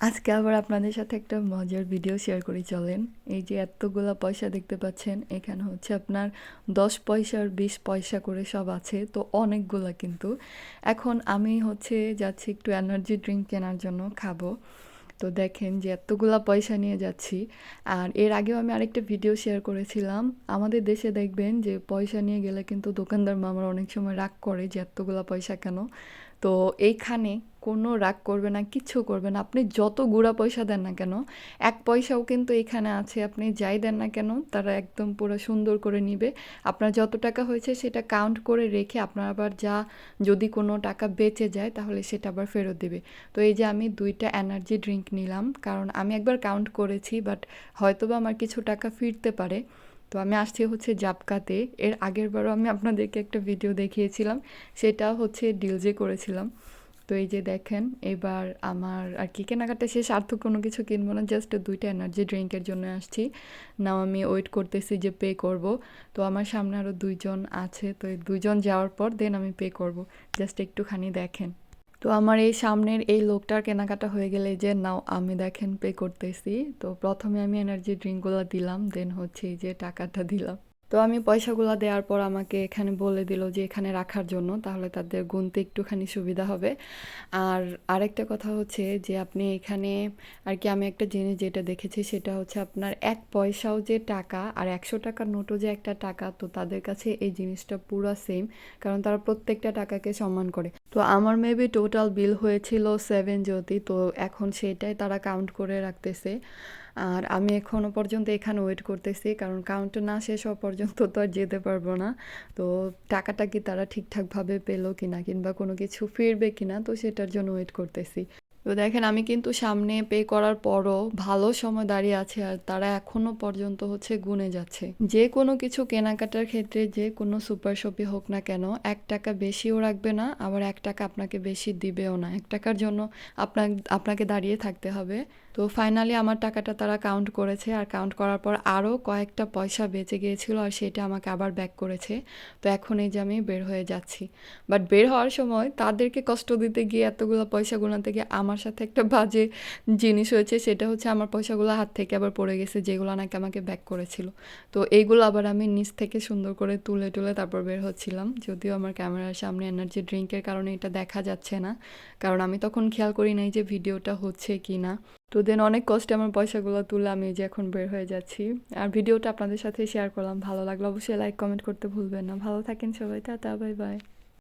আজকে আবার আপনাদের সাথে একটা মজার ভিডিও শেয়ার করি চলেন। এই যে এতগুলা পয়সা দেখতে পাচ্ছেন, এখানে হচ্ছে আপনার 10 পয়সা আর 20 পয়সা করে সব আছে, তো অনেকগুলা কিন্তু। এখন আমি হচ্ছে যাচ্ছি একটু এনার্জি ড্রিঙ্ক কেনার জন্য, খাবো। তো দেখেন যে এতগুলা পয়সা নিয়ে যাচ্ছি। আর এর আগেও আমি আরেকটা ভিডিও শেয়ার করেছিলাম। আমাদের দেশে দেখবেন যে পয়সা নিয়ে গেলে কিন্তু দোকানদার মামারা অনেক সময় রাগ করে যে এতগুলা পয়সা কেন। তো এইখানে কোনো রাগ করবে না, কিচ্ছু করবে না। আপনি যত গুঁড়া পয়সা দেন না কেন, 1 পয়সাও কিন্তু এখানে আছে, আপনি যাই দেন না কেন তারা একদম পুরো সুন্দর করে নিবে। আপনার যত টাকা হয়েছে সেটা কাউন্ট করে রেখে আপনার আবার যা যদি কোনো টাকা বেঁচে যায় তাহলে সেটা আবার ফেরত দিবে। তো এই যে আমি 2টা এনার্জি ড্রিঙ্ক নিলাম, কারণ আমি একবার কাউন্ট করেছি, বাট হয়তোবা আমার কিছু টাকা ফিরতে পারে। তো আমি আসছি হচ্ছে জাবকাতে। এর আগেরবারও আমি আপনাদেরকে একটা ভিডিও দেখিয়েছিলাম, সেটা হচ্ছে ডিলজে করেছিলাম। তো এই যে দেখেন, এবার আমার আর কি কেনাকাটা শেষ, আর তো কোনো কিছু কিনবো না, জাস্ট 2টা এনার্জি ড্রিঙ্কের জন্য আসছি। নাও আমি ওয়েট করতেছি যে পে করব। তো আমার সামনে আরও 2জন আছে, তো এই 2জন যাওয়ার পর দেন আমি পে করব। জাস্ট একটুখানি দেখেন। তো আমার এই সামনের এই লোকটার কেনাকাটা হয়ে গেলে যে নাও আমি দেখেন পে করতেছি। তো প্রথমে আমি এনার্জি ড্রিঙ্কগুলো দিলাম, দেন হচ্ছে এই যে টাকাটা দিলাম। তো আমি পয়সাগুলো দেওয়ার পর আমাকে এখানে বলে দিল যে এখানে রাখার জন্য, তাহলে তাদের গুনতে একটুখানি সুবিধা হবে। আর আরেকটা কথা হচ্ছে যে আপনি এখানে আর কি আমি একটা জিনিস যেটা দেখেছি সেটা হচ্ছে আপনার 1 পয়সাও যে টাকা আর 100 টাকার নোটও যে একটা টাকা, তো তাদের কাছে এই জিনিসটা পুরো সেম, কারণ তারা প্রত্যেকটা টাকাকে সম্মান করে। তো আমার মেবি টোটাল বিল হয়েছিল 7 যদি, তো এখন সেটাই তারা কাউন্ট করে রাখতেছে। আর আমি এখনও পর্যন্ত এখানে ওয়েট করতেছি, কারণ কাউন্ট না শেষ হওয়া পর্যন্ত তো আর যেতে পারবো না। তো টাকাটা কি তারা ঠিকঠাকভাবে পেলো কিনা কিংবা কোনো কিছু ফিরবে কিনা, তো সেটার জন্য ওয়েট করতেছি। তো দেখেন আমি কিন্তু সামনে পে করার পরও ভালো সময় দাঁড়িয়ে আছে, আর তারা এখনো পর্যন্ত হচ্ছে গুনে যাচ্ছে। যে কোনো কিছু কেনাকাটার ক্ষেত্রে যে কোনো সুপার শপে হোক না কেন, 1 টাকা বেশিও রাখবে না, আবার 1 টাকা আপনাকে বেশি দিবেও না। 1 টাকার জন্য আপনাকে দাঁড়িয়ে থাকতে হবে। তো ফাইনালি আমার টাকাটা তারা কাউন্ট করেছে, আর কাউন্ট করার পর আরও কয়েকটা পয়সা বেঁচে গিয়েছিল, আর সেটা আমাকে আবার ব্যাক করেছে। তো এখন এই যে আমি বের হয়ে যাচ্ছি। বাট বের হওয়ার সময় তাদেরকে কষ্ট দিতে গিয়ে এতগুলো পয়সা গোনাতে গিয়ে আমার সাথে একটা বাজে জিনিস হয়েছে, সেটা হচ্ছে আমার পয়সাগুলো হাত থেকে আবার পড়ে গেছে, যেগুলো নাকি আমাকে ব্যাক করেছিল। তো এইগুলো আবার আমি নিচ থেকে সুন্দর করে তুলে তুলে তারপর বের হচ্ছিলাম, যদিও আমার ক্যামেরার সামনে এনার্জি ড্রিঙ্কের কারণে এটা দেখা যাচ্ছে না, কারণ আমি তখন খেয়াল করি নাই যে ভিডিওটা হচ্ছে কি না। তো দেন অনেক কষ্টে আমার পয়সাগুলো তুলে আমি যে এখন বের হয়ে যাচ্ছি। আর ভিডিওটা আপনাদের সাথে শেয়ার করলাম, ভালো লাগলো অবশ্যই লাইক কমেন্ট করতে ভুলবেন না। ভালো থাকেন সবাই, টাটা, বাই বাই।